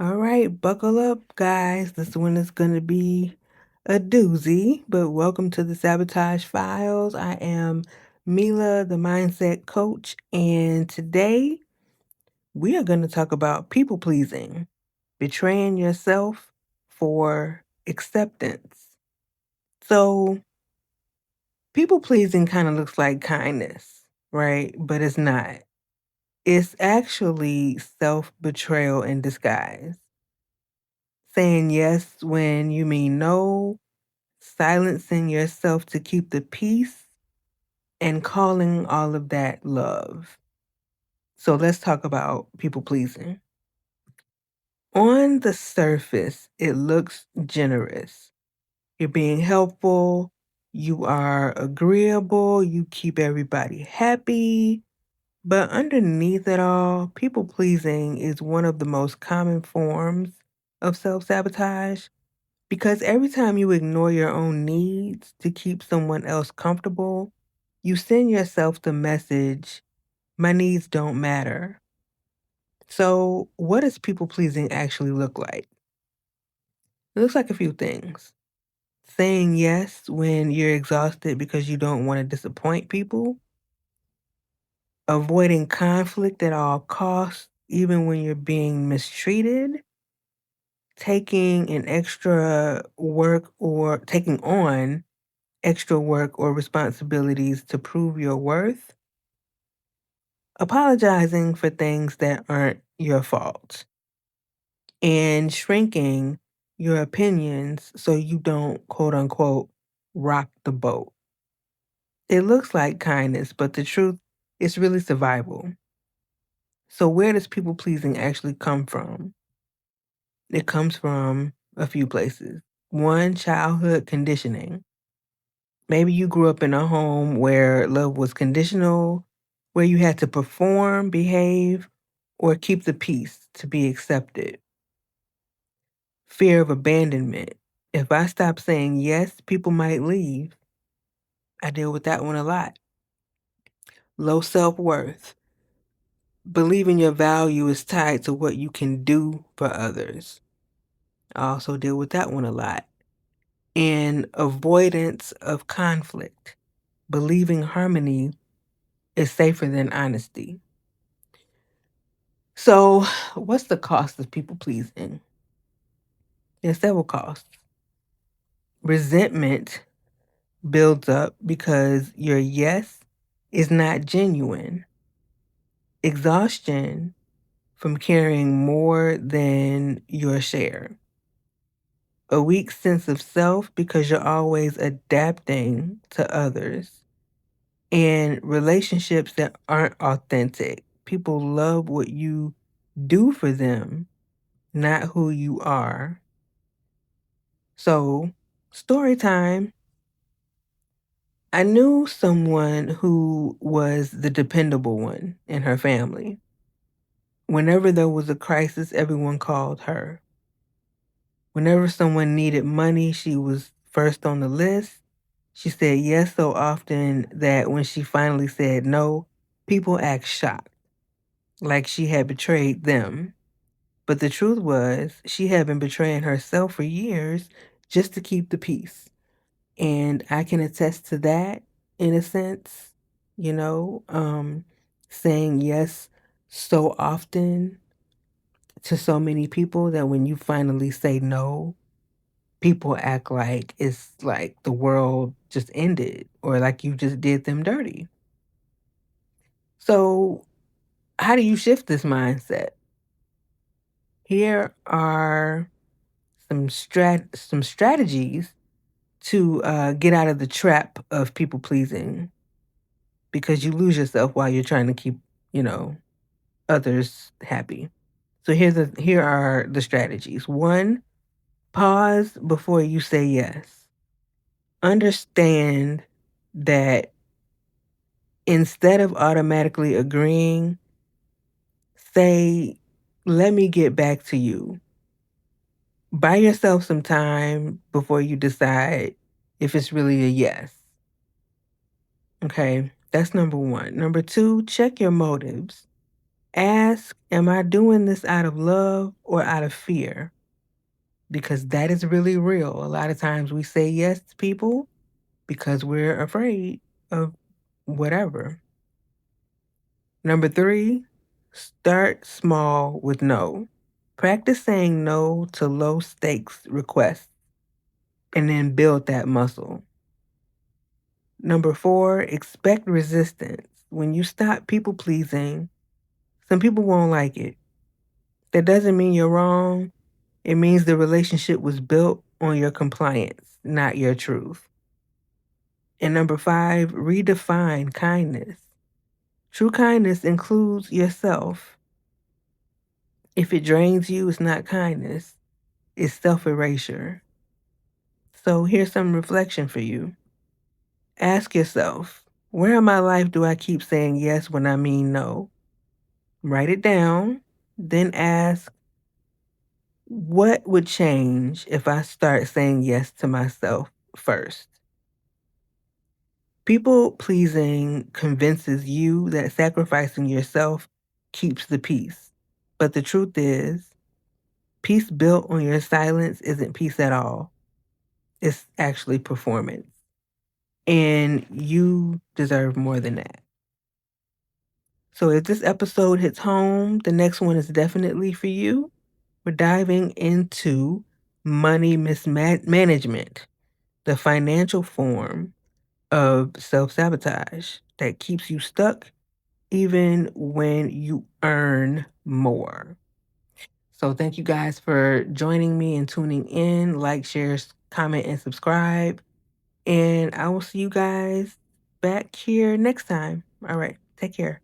All right, buckle up, guys. This one is going to be a doozy, but welcome to the Sabotage Files. I am Mila, the mindset coach, and today we are going to talk about people pleasing, betraying yourself for acceptance. So, people pleasing kind of looks like kindness, right? But it's not. It's actually self betrayal in disguise. Saying yes when you mean no, silencing yourself to keep the peace, and calling all of that love. So let's talk about people pleasing. On the surface, it looks generous. You're being helpful, you are agreeable, you keep everybody happy. But underneath it all, people pleasing is one of the most common forms of self sabotage. Because every time you ignore your own needs to keep someone else comfortable, you send yourself the message, my needs don't matter. So, what does people pleasing actually look like? It looks like a few things. Saying yes when you're exhausted because you don't want to disappoint people, avoiding conflict at all costs, even when you're being mistreated, taking an extra work or taking on extra work or responsibilities to prove your worth, apologizing for things that aren't your fault, and shrinking your opinions so you don't, quote unquote, rock the boat. It looks like kindness, but the truth is really survival. So, where does people pleasing actually come from? It comes from a few places. One, childhood conditioning. Maybe you grew up in a home where love was conditional, where you had to perform, behave, or keep the peace to be accepted. Fear of abandonment. If I stop saying yes, people might leave. I deal with that one a lot. Low self worth. Believing your value is tied to what you can do for others. I also deal with that one a lot. And avoidance of conflict. Believing harmony is safer than honesty. So, what's the cost of people pleasing? There's several costs. Resentment builds up because your yes is not genuine. Exhaustion from carrying more than your share. A weak sense of self because you're always adapting to others. And relationships that aren't authentic. People love what you do for them, not who you are. So, story time. I knew someone who was the dependable one in her family. Whenever there was a crisis, everyone called her. Whenever someone needed money, she was first on the list. She said yes so often that when she finally said no, people act shocked, like she had betrayed them. But the truth was, she had been betraying herself for years just to keep the peace. And I can attest to that in a sense, you know, saying yes so often to so many people that when you finally say no, people act like it's like the world just ended or like you just did them dirty. So, how do you shift this mindset? Here are some strategies to get out of the trap of people pleasing because you lose yourself while you're trying to keep, you know, others happy. So here are the strategies. One, pause before you say yes. Understand that instead of automatically agreeing, say, let me get back to you. Buy yourself some time before you decide if it's really a yes. Okay, that's number one. Number two, check your motives. Ask, am I doing this out of love or out of fear? Because that is really real. A lot of times we say yes to people because we're afraid of whatever. Number 3, start small with no. Practice saying no to low stakes requests and then build that muscle. Number 4, expect resistance. When you stop people pleasing, some people won't like it. That doesn't mean you're wrong. It means the relationship was built on your compliance, not your truth. And number 5, redefine kindness. True kindness includes yourself. If it drains you, it's not kindness, it's self-erasure. So here's some reflection for you. Ask yourself, where in my life do I keep saying yes when I mean no? Write it down, then ask, what would change if I start saying yes to myself first? People pleasing convinces you that sacrificing yourself keeps the peace. But the truth is, peace built on your silence isn't peace at all. It's actually performance. And you deserve more than that. So if this episode hits home, the next one is definitely for you. We're diving into money mismanagement, the financial form of self-sabotage that keeps you stuck even when you earn more. So thank you guys for joining me and tuning in. Like, share, comment, and subscribe. And I will see you guys back here next time. All right. Take care.